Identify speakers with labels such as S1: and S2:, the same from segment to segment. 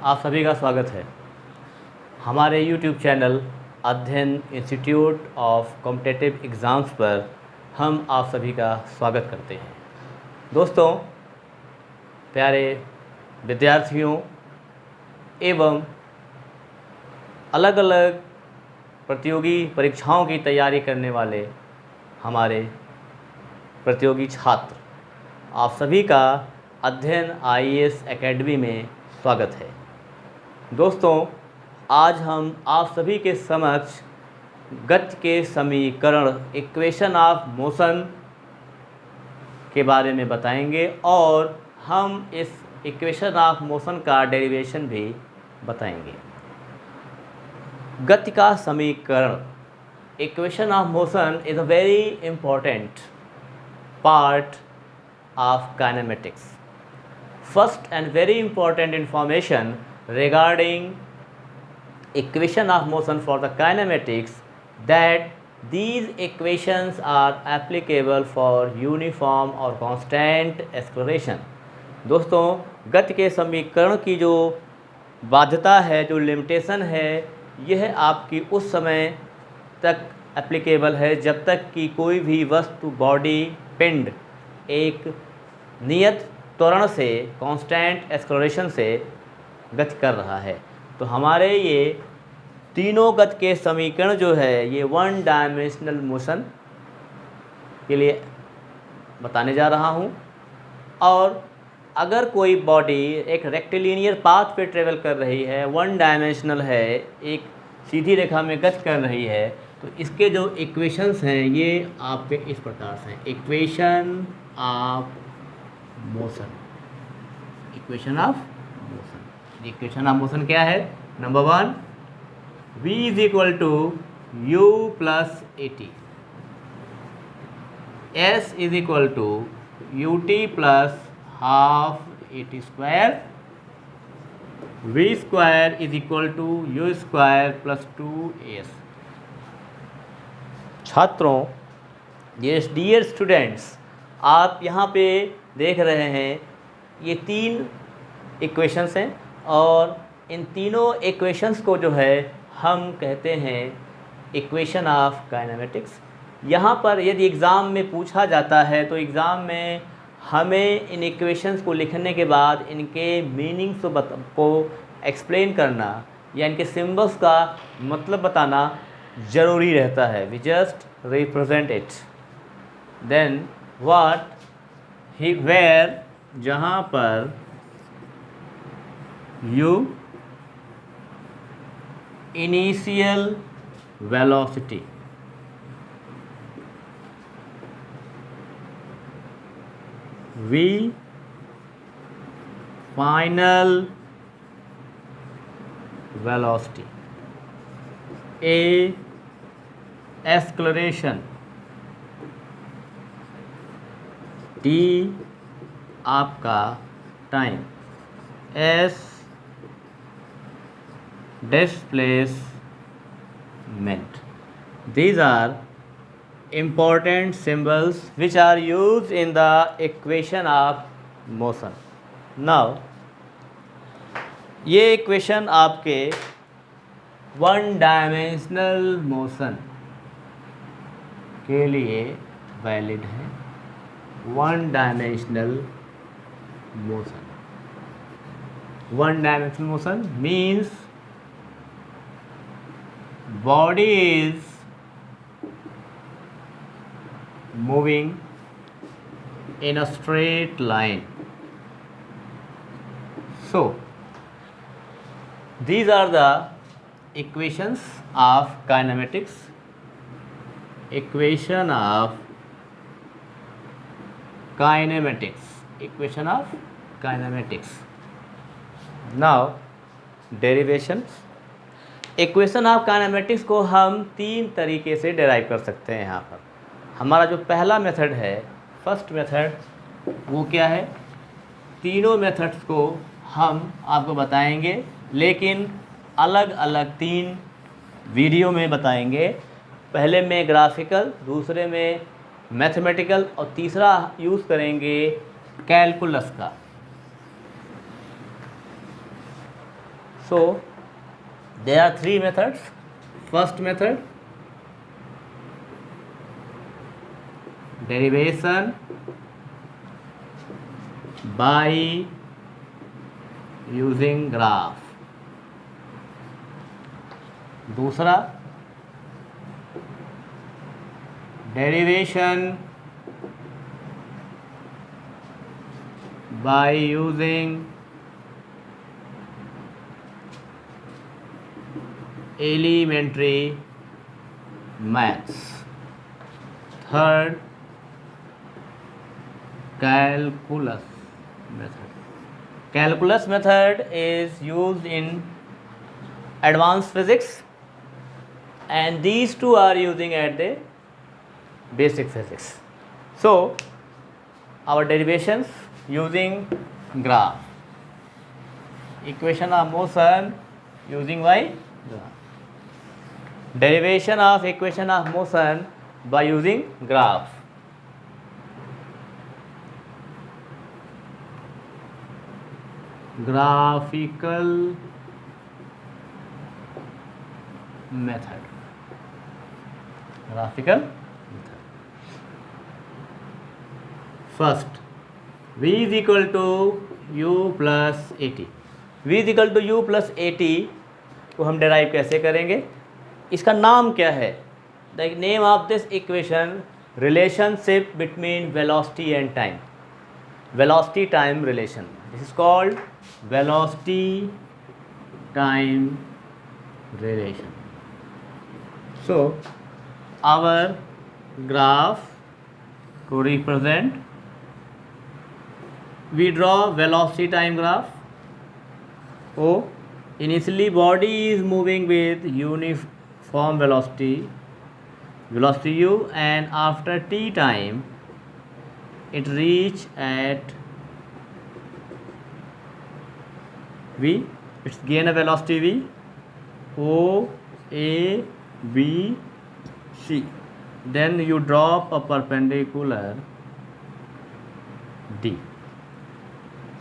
S1: आप सभी का स्वागत है हमारे YouTube चैनल अध्ययन इंस्टीट्यूट ऑफ कॉम्पिटिटिव एग्ज़ाम्स पर। हम आप सभी का स्वागत करते हैं। दोस्तों, प्यारे विद्यार्थियों एवं अलग अलग प्रतियोगी परीक्षाओं की तैयारी करने वाले हमारे प्रतियोगी छात्र, आप सभी का अध्ययन IAS एकेडमी में स्वागत है। दोस्तों, आज हम आप सभी के समक्ष गति के समीकरण इक्वेशन ऑफ मोशन के बारे में बताएंगे और हम इस इक्वेशन ऑफ मोशन का डेरिवेशन भी बताएंगे। गति का समीकरण equation of motion is a very important part of kinematics. First and very important information regarding equation of motion for the kinematics, that these equations are applicable for uniform or constant acceleration. दोस्तों, गति के समीकरण की जो बाध्यता है, जो limitation है, यह आपकी उस समय तक एप्लीकेबल है जब तक कि कोई भी वस्तु, बॉडी, पिंड एक नियत त्वरण से, कांस्टेंट एक्सेलरेशन से गति कर रहा है। तो हमारे ये तीनों गति के समीकरण जो है, ये वन डायमेंशनल मोशन के लिए बताने जा रहा हूँ। और अगर कोई बॉडी एक रेक्टिलिनियर पाथ पे ट्रेवल कर रही है, वन डायमेंशनल है, एक सीधी रेखा में गति कर रही है, तो इसके जो इक्वेशंस हैं ये आपके इस प्रकार से हैं। Equation of motion, equation of motion. Equation of motion क्या है? Number 1, v is equal to u plus at, s is equal to ut plus half at square, v square is equal to u square plus 2s। छात्रों, ये dear students, आप यहाँ पे देख रहे हैं ये 3 इक्वेशंस हैं और इन तीनों इक्वेशंस को जो है हम कहते हैं इक्वेशन ऑफ काइनेमेटिक्स। यहाँ पर यदि एग्ज़ाम में पूछा जाता है तो एग्ज़ाम में हमें इन इक्वेशंस को लिखने के बाद इनके मीनिंग्स को एक्सप्लेन करना या इनके सिंबल्स का मतलब बताना ज़रूरी रहता है। We just represent it. Then what he were, जहाँ पर u initial velocity, v final velocity, a acceleration, t आपका time, s displacement. These are important symbols which are used in the equation of motion. Now ये equation आपके one dimensional motion के लिए valid है। One dimensional motion, one dimensional motion means body is moving in a straight line. So these are the equations of kinematics. Equation of kinematics, equation of kinematics. Now derivations। Equation of kinematics को हम 3 तरीके से derive कर सकते हैं। यहाँ पर हमारा जो पहला मेथड है, फर्स्ट मेथड, वो क्या है? तीनों मेथड्स को हम आपको बताएंगे, लेकिन अलग अलग 3 वीडियो में बताएंगे। पहले में ग्राफिकल, दूसरे में मैथमेटिकल और तीसरा यूज़ करेंगे कैलकुलस का। So there are three methods. First method, derivation by using graph. दूसरा, derivation by using elementary maths. Third, calculus method. Calculus method is used in advanced physics, and these two are using at the basic physics. So our derivations using graph, equation of motion using by graph, derivation of equation of motion by using graph. Graphical method. Graphical method. First, v is equal to u plus at. v is equal to u plus at को हम derive कैसे करेंगे? इसका नाम क्या है? The name of this equation, relationship between velocity and time. Velocity time relation. This is called velocity time relation. So our graph to represent, we draw velocity time graph. O, initially body is moving with uniform velocity u, and after t time it reach at v, it's gain a velocity v, o, a, b, c. Then you drop a perpendicular d.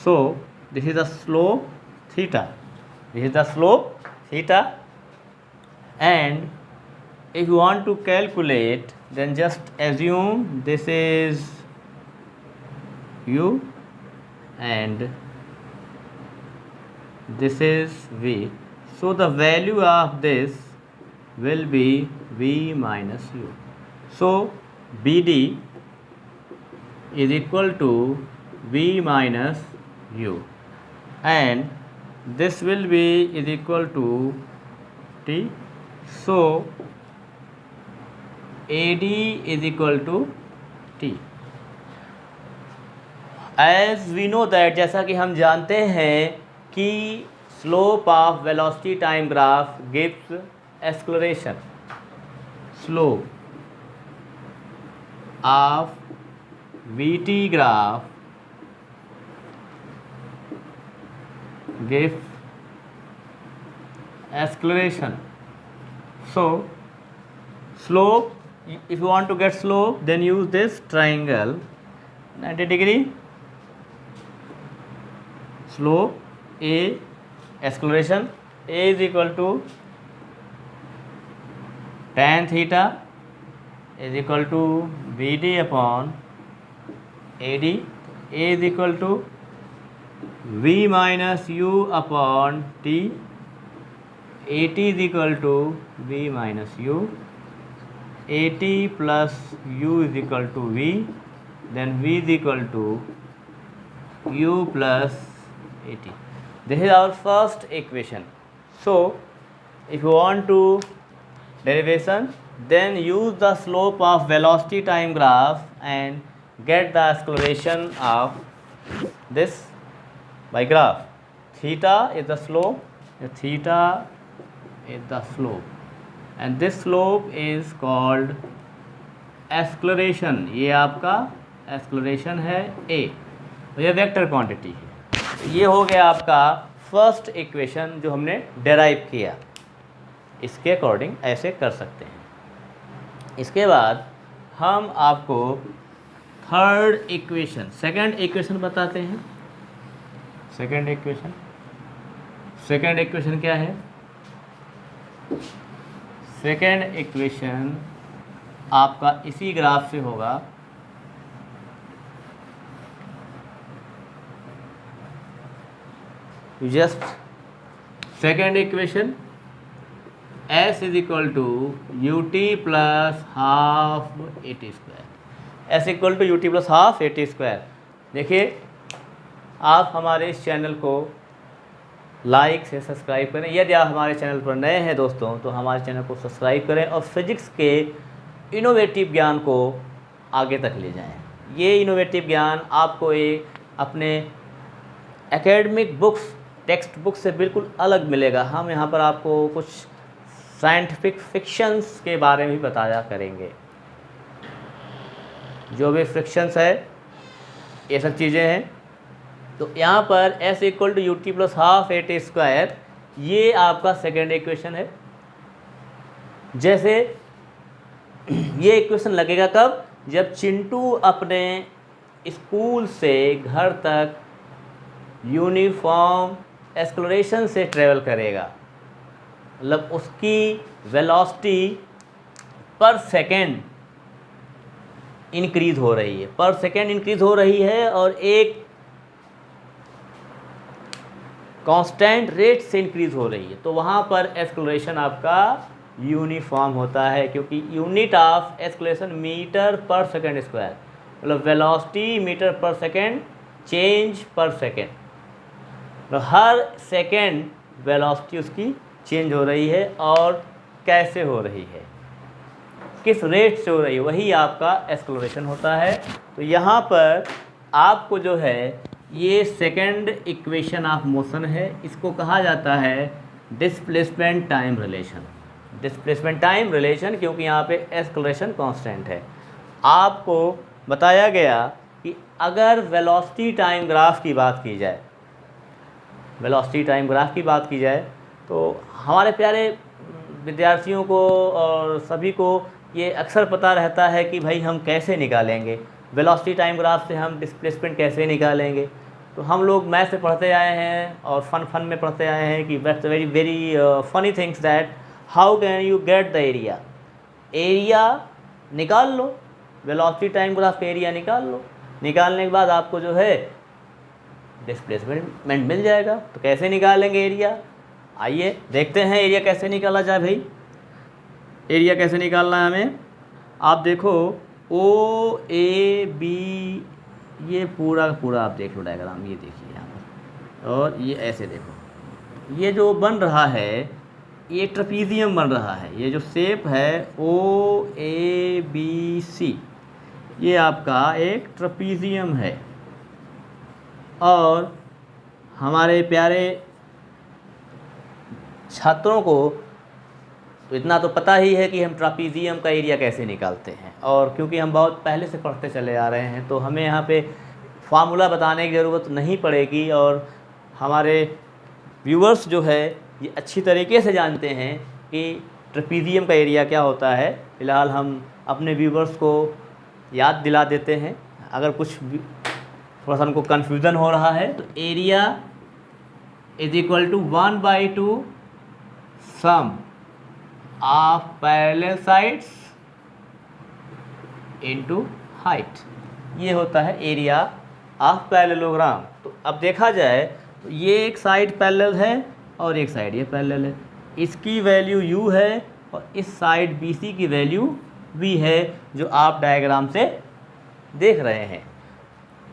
S1: So this is the slope theta. This is the slope theta, and if you want to calculate, then just assume this is u and this is v. So the value of this will be v minus u. So BD is equal to v minus u, and this will be is equal to t. So AD is equal to t. As we know that, जैसा कि हम जानते हैं कि slope of velocity time graph gives acceleration. Slope of VT graph gives acceleration. So slope, if you want to get slope, then use this triangle 90 degree. Slope A, acceleration A is equal to tan theta is equal to BD upon AD. A is equal to V minus U upon T. AT is equal to V minus U. AT plus U is equal to V. Then V is equal to U plus AT. This is our first equation. So if you want to derivation, then use the slope of velocity time graph and get the acceleration of this by graph. Theta is the slope, theta is the slope, and this slope is called acceleration. ये आपका acceleration है A, तो ये vector quantity है. ये हो गया आपका फर्स्ट इक्वेशन जो हमने डेराइव किया. इसके अकॉर्डिंग ऐसे कर सकते हैं. इसके बाद हम आपको थर्ड इक्वेशन, सेकंड इक्वेशन बताते हैं. सेकंड इक्वेशन, सेकेंड इक्वेशन क्या है? सेकेंड इक्वेशन आपका इसी ग्राफ से होगा। Just second equation s is equal to u t plus half a t square, s equal to u t plus half a t square. देखिए, आप हमारे इस चैनल को लाइक से सब्सक्राइब करें। यदि आप हमारे चैनल पर नए हैं दोस्तों, तो हमारे चैनल को सब्सक्राइब करें और फिजिक्स के इनोवेटिव ज्ञान को आगे तक ले जाएं। ये इनोवेटिव ज्ञान आपको अपने एकेडमिक बुक्स, टेक्स्ट बुक से बिल्कुल अलग मिलेगा। हम यहाँ पर आपको कुछ साइंटिफिक फिक्शंस के बारे में भी बताया करेंगे। जो भी फ्रिक्शंस है, ये सब चीज़ें हैं। तो यहाँ पर s equal to u t plus half a t square, ये आपका सेकेंड इक्वेशन है। जैसे ये इक्वेशन लगेगा कब? जब चिंटू अपने स्कूल से घर तक यूनिफॉर्म एक्सेलरेशन से ट्रेवल करेगा, मतलब उसकी वेलोसिटी पर सेकेंड इंक्रीज़ हो रही है, पर सेकेंड इंक्रीज़ हो रही है और एक कांस्टेंट रेट से इंक्रीज़ हो रही है। तो वहाँ पर एक्सेलरेशन आपका यूनिफॉर्म होता है, क्योंकि यूनिट ऑफ एक्सेलरेशन मीटर पर सेकेंड स्क्वायर, मतलब वेलोसिटी मीटर पर सेकेंड, चेंज पर सेकेंड, मतलब हर सेकेंड वेलोसिटी उसकी चेंज हो रही है। और कैसे हो रही है, किस रेट से हो रही है, वही आपका एक्सेलरेशन होता है। तो यहाँ पर आपको जो है ये सेकेंड इक्वेशन ऑफ मोशन है, इसको कहा जाता है displacement time relation. Displacement time relation, क्योंकि यहाँ पे एक्सेलरेशन कांस्टेंट है। आपको बताया गया कि अगर वेलोसिटी टाइम ग्राफ की बात की जाए, वेलोसिटी टाइम ग्राफ की बात की जाए, तो हमारे प्यारे विद्यार्थियों को और सभी को ये अक्सर पता रहता है कि भाई हम कैसे निकालेंगे वेलोसिटी टाइम ग्राफ से, हम डिस्प्लेसमेंट कैसे निकालेंगे। तो हम लोग मैथ से पढ़ते आए हैं और फन में पढ़ते आए हैं कि that's very very funny things that how can you get the area. Area निकाल लो, वेलोसिटी टाइम ग्राफ का एरिया निकाल लो, निकालने के बाद आपको जो है डिस्प्लेसमेंट मिल जाएगा। तो कैसे निकालेंगे एरिया? आइए देखते हैं एरिया कैसे निकाला जाए। भाई एरिया कैसे निकालना है हमें? आप देखो ओ ए बी, ये पूरा आप देख लो डायग्राम, ये देखिए यहाँ पर, और ये ऐसे देखो, ये जो बन रहा है ये ट्रपीजियम बन रहा है। ये जो शेप है ओ ए बी सी, ये आपका एक ट्रपीजियम है। और हमारे प्यारे छात्रों को तो इतना तो पता ही है कि हम ट्रापीजियम का एरिया कैसे निकालते हैं, और क्योंकि हम बहुत पहले से पढ़ते चले आ रहे हैं तो हमें यहाँ पे फार्मूला बताने की ज़रूरत नहीं पड़ेगी। और हमारे व्यूअर्स जो है ये अच्छी तरीके से जानते हैं कि ट्रापीजियम का एरिया क्या होता है। फ़िलहाल हम अपने व्यूअर्स को याद दिला देते हैं, अगर कुछ थोड़ा सा हमको कन्फ्यूज़न हो रहा है। तो area is equal to 1/2 sum of parallel sides into height, ये होता है एरिया ऑफ पैरेललोग्राम। तो अब देखा जाए तो ये एक साइड पैरेलल है और एक साइड ये पैरेलल है, इसकी वैल्यू u है और इस साइड BC की वैल्यू v है, जो आप डायग्राम से देख रहे हैं।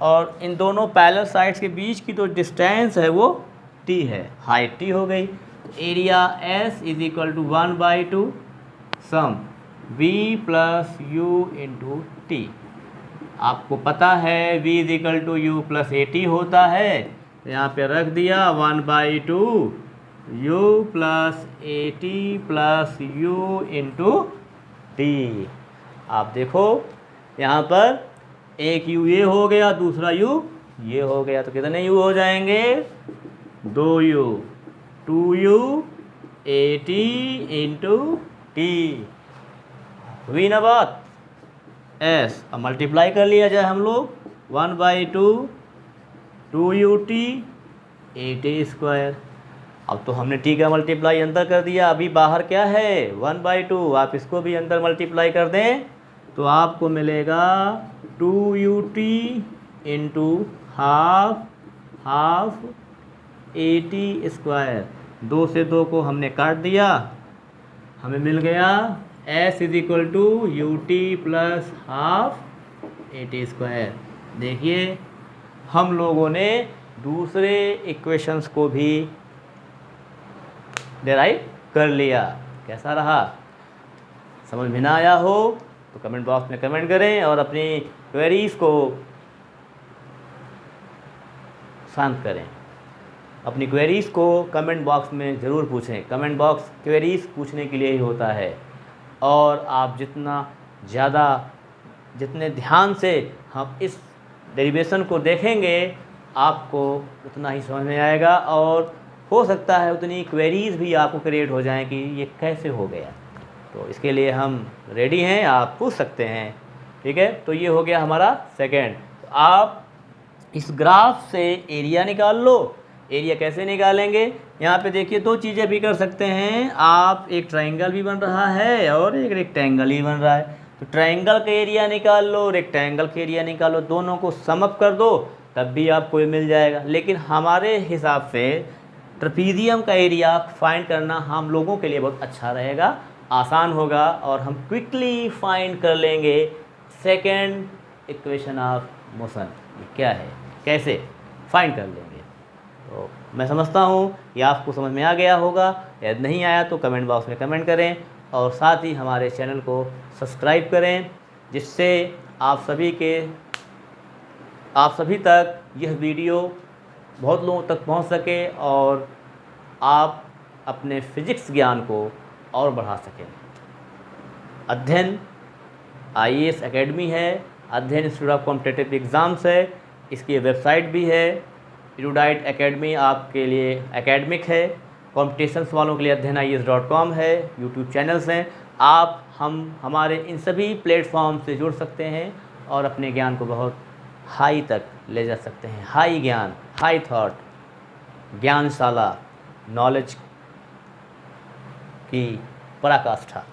S1: और इन दोनों पैरेलल साइड्स के बीच की जो डिस्टेंस है वो t है, हाइट t हो गई। Area S is equal to 1/2 sum v plus u into t. आपको पता है v is equal to u plus a t होता है, तो यहाँ पे रख दिया 1/2 u plus a t plus u into t. आप देखो यहाँ पर एक u ये हो गया, दूसरा u ये हो गया, तो कितने u हो जाएंगे? 2u, 2u A T into T, हुई ना बात? S अब मल्टीप्लाई कर लिया जाए हम लोग, 1/2 2ut ए टी स्क्वायर। अब तो हमने टी का मल्टीप्लाई अंदर कर दिया, अभी बाहर क्या है 1/2, आप इसको भी अंदर मल्टीप्लाई कर दें तो आपको मिलेगा 2ut इंटू हाफ AT²। 2 से 2 को हमने काट दिया, हमें मिल गया s = ut plus half AT²। देखिए हम लोगों ने दूसरे इक्वेशंस को भी डेराइव कर लिया। कैसा रहा, समझ में ना आया हो तो कमेंट बॉक्स में कमेंट करें और अपनी क्वेरीज़ को शांत करें। अपनी क्वेरीज़ को कमेंट बॉक्स में ज़रूर पूछें। कमेंट बॉक्स क्वेरीज़ पूछने के लिए ही होता है, और आप जितने ध्यान से हम इस डेरिवेशन को देखेंगे आपको उतना ही समझ में आएगा, और हो सकता है उतनी क्वेरीज़ भी आपको क्रिएट हो जाएं कि ये कैसे हो गया। तो इसके लिए हम रेडी हैं, आप पूछ सकते हैं। ठीक है, तो ये हो गया हमारा सेकेंड। तो आप इस ग्राफ से एरिया निकाल लो। एरिया कैसे निकालेंगे, यहाँ पे देखिए 2 चीज़ें भी कर सकते हैं आप। एक ट्रायंगल भी बन रहा है और एक रेक्टेंगल ही बन रहा है। तो ट्रायंगल का एरिया निकाल लो, रेक्टेंगल का एरिया निकालो, दोनों को सम अप कर दो तब भी आपको ये मिल जाएगा। लेकिन हमारे हिसाब से ट्रेपीजियम का एरिया फाइंड करना हम लोगों के लिए बहुत अच्छा रहेगा, आसान होगा, और हम क्विकली फाइंड कर लेंगे सेकेंड इक्वेशन ऑफ मोशन क्या है, कैसे फाइंड कर लेंगे। तो मैं समझता हूँ ये आपको समझ में आ गया होगा। यदि नहीं आया तो कमेंट बॉक्स में कमेंट करें, और साथ ही हमारे चैनल को सब्सक्राइब करें, जिससे आप सभी तक यह वीडियो बहुत लोगों तक पहुंच सके और आप अपने फिजिक्स ज्ञान को और बढ़ा सकें। अध्ययन IAS एकेडमी है, अध्ययन इंस्टीट्यूट ऑफ कॉम्पिटिटिव एग्ज़ाम्स है, इसकी वेबसाइट भी है। एरुडाइट एकेडमी आपके लिए एकेडमिक है, कॉम्पिटिशन्स वालों के लिए अध्ययन IAS.com है, यूट्यूब चैनल्स हैं। आप हमारे इन सभी प्लेटफॉर्म से जुड़ सकते हैं और अपने ज्ञान को बहुत हाई तक ले जा सकते हैं। हाई ज्ञान, हाई थॉट, ज्ञानशाला, नॉलेज की पराकाष्ठा।